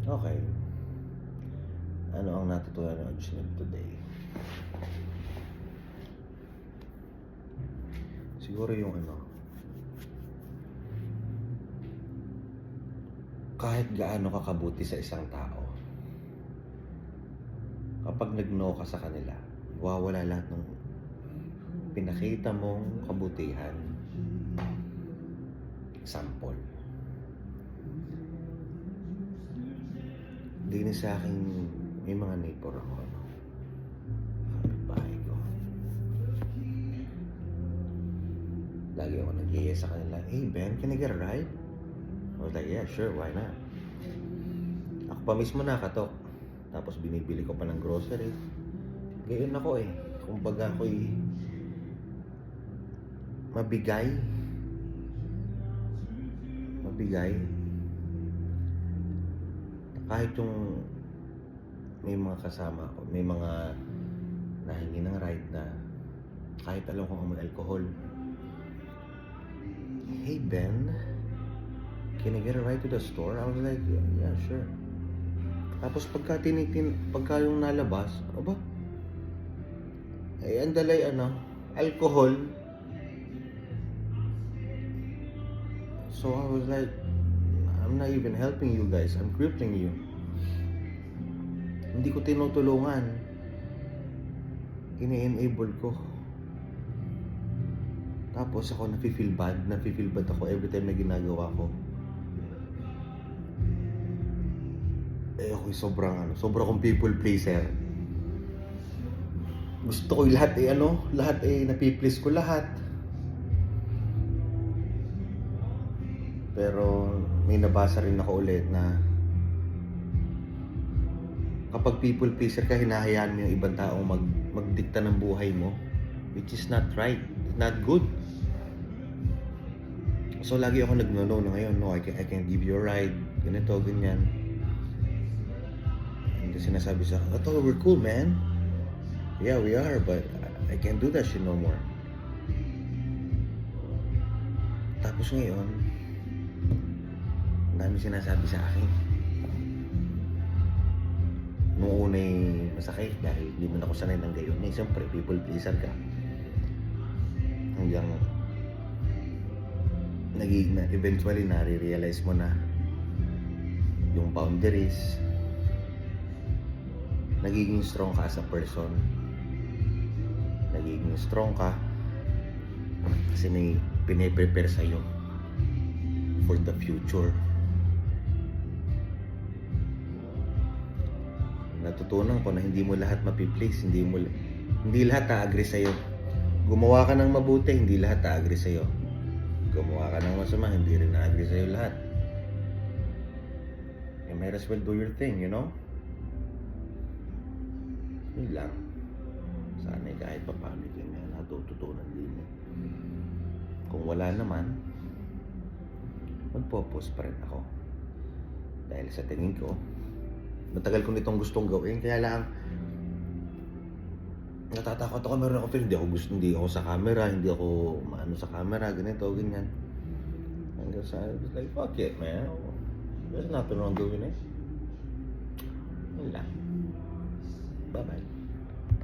Okay. Ano ang natutunan ng Ajusnib today? Siguro yung kahit gaano ka kabuti sa isang tao, kapag nag-no ka sa kanila, wawala lahat ng pinakita mong kabutihan. Example. Dinis sa akin, may mga neighbor ako, kapitbahay ko. Lagi ako nag-yes sa kanila, "Hey Ben, can I get a ride?" I was like, "Yeah, sure, why not?" Ako pa mismo nakatok. Tapos binibili ko pa ng grocery. Gayon ako eh. Kumbaga ako'y mabigay. Kahit yung may mga kasama ko, may mga nahingi ng ride na kahit alam kong amoy alcohol. "Hey Ben, can I get a ride to the store?" I was like, "Yeah, sure." Tapos pagka yung nalabas, aba, ang dalay alcohol. So I was like, I'm not even helping you guys, I'm crippling you. Hindi ko tinutulungan. Ini-enable ko. Tapos ako nafe-feel bad ako every time na ginagawa ko. Ako'y sobrang kong people pleaser. Gusto ko lahat napi-please ko lahat. Pero may nabasa rin ako ulit na kapag people pleaser ka, hinahayaan mo yung ibang taong magdikta ng buhay mo, which is not right, not good. So lagi ako nag-no na ngayon, "No, I can give you a ride," ganito, ganyan. Hindi sinasabi sa akin, "I thought we're cool, man." "Yeah, we are, but I can't do that shit no more." Tapos ngayon, ang dami sinasabi sa akin. Noong una'y masakit dahil hindi man ako sanay ng gayon. Siyempre, people pleaser ka. Hanggang eventually nare-realize mo na yung boundaries. Nagiging strong ka as a person. Nagiging strong ka kasi may pine-prepare sa'yo for the future. Natutunan ko na hindi mo lahat mapi-please, hindi lahat a-agree sa'yo. Gumawa ka ng mabuti, hindi lahat a-agree sa'yo. Gumawa ka ng masama, hindi rin a-agree sa'yo lahat. You might as well do your thing, you know? Yun lang. Sana kahit pa paano din natututunan din. Kung wala naman, magpo-post pa rin ako. Dahil sa tingin ko, matagal ko nitong gustong gawin, kaya lang natatakot ako, meron ako feel, hindi ako sa camera, hindi ako maano sa camera, ganito, ganyan. Hanggang sa, I was like, fuck it, man. There's nothing wrong doing it. Yun lang. Bye-bye.